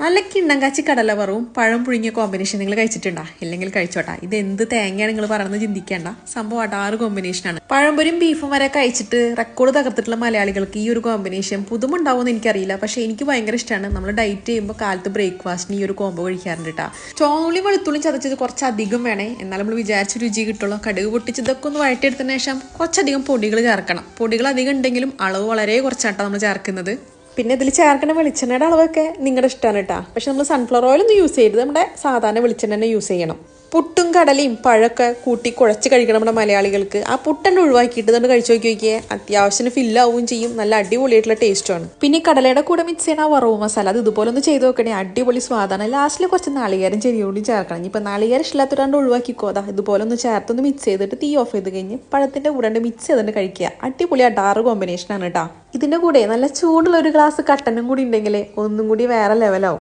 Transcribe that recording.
നല്ല കിണ്ണങ്കാച്ചി കടലവറവും പഴം പുഴുങ്ങിയ കോമ്പിനേഷൻ നിങ്ങൾ കഴിച്ചിട്ടുണ്ടാ? ഇല്ലെങ്കിൽ കഴിച്ചോട്ടാ. ഇത് എന്ത് തേങ്ങയാണ് നിങ്ങൾ പറയുന്നത് ചിന്തിക്കേണ്ട. സംഭവം അടാറ് കോമ്പിനേഷനാണ്. പഴംപൊരിയും ബീഫും വരെ കഴിച്ചിട്ട് റെക്കോർഡ് തകർത്തിട്ടുള്ള മലയാളികൾക്ക് ഈ ഒരു കോമ്പിനേഷൻ പുതുമ ഉണ്ടാവുമെന്ന് എനിക്കറിയില്ല. പക്ഷെ എനിക്ക് ഭയങ്കര ഇഷ്ടമാണ്. നമ്മൾ ഡയറ്റ് ചെയ്യുമ്പോൾ കാലത്ത് ബ്രേക്ക്ഫാസ്റ്റിന് ഈ ഒരു കോംബോ കഴിക്കാറുണ്ട് കേട്ടോ. ചോളി വെളുത്തുള്ളിയും ചതച്ചത് കുറച്ചധികം വേണേ, എന്നാലും നമ്മൾ വിചാരിച്ച രുചി കിട്ടുള്ളൂ. കടുക് പൊട്ടിച്ചതൊക്കെ ഒന്ന് വഴറ്റിയെടുത്തതിന് ശേഷം കുറച്ചധികം പൊടികൾ ചേർക്കണം. പൊടികൾ അധികം ഉണ്ടെങ്കിലും അളവ് വളരെ കുറച്ചാട്ടോ നമ്മൾ ചേർക്കുന്നത്. പിന്നെ ഇതിൽ ചേർക്കുന്ന വെളിച്ചെണ്ണയുടെ അളവൊക്കെ നിങ്ങളുടെ ഇഷ്ടമാണ് കേട്ടോ. പക്ഷെ നമ്മൾ സൺഫ്ലവർ ഓയിൽ ഒന്നും യൂസ് ചെയ്യരുത്, നമ്മുടെ സാധാരണ വെളിച്ചെണ്ണ തന്നെ യൂസ് ചെയ്യണം. പുട്ടും കടലയും പഴമൊക്കെ കൂട്ടി കുഴച്ച് കഴിക്കണം നമ്മുടെ മലയാളികൾക്ക്. ആ പുട്ടന്നെ ഒഴിവാക്കിയിട്ട് തന്നെ കഴിച്ചു നോക്കിയേ, അത്യാവശ്യത്തിന് ഫില്ലാവുകയും ചെയ്യും. നല്ല അടിപൊളിയായിട്ടുള്ള ടേസ്റ്റുമാണ്. പിന്നെ ഈ കടലയുടെ കൂടെ മിക്സ് ചെയ്യണ വറവ് മസാല അത് ഇതുപോലെ ഒന്ന് ചെയ്ത് നോക്കണേ, അടിപൊളി സ്വാദാണ്. ലാസ്റ്റിൽ കുറച്ച് നാളികേരം ചെറിയോടി ചേർക്കണം. ഇനിയിപ്പോൾ നാളികേരം ഇഷ്ടമില്ലാത്തവരാണ്ട് ഒഴിവാക്കിക്കോ. അതാ ഇതുപോലെ ഒന്ന് ചേർത്തൊന്ന് മിക്സ് ചെയ്തിട്ട് തീ ഓഫ് ചെയ്ത് കഴിഞ്ഞ് പഴത്തിൻ്റെ കൂടെ മിക്സ് ചെയ്തിട്ട് കഴിക്കുക. അടിപൊളി അടാറ് കോമ്പിനേഷനാണ് കേട്ടോ. ഇതിൻ്റെ കൂടെ നല്ല ചൂടുള്ള ഒരു ഗ്ലാസ് കട്ടനും കൂടി ഉണ്ടെങ്കിൽ ഒന്നും കൂടി വേറെ ലെവലാവും.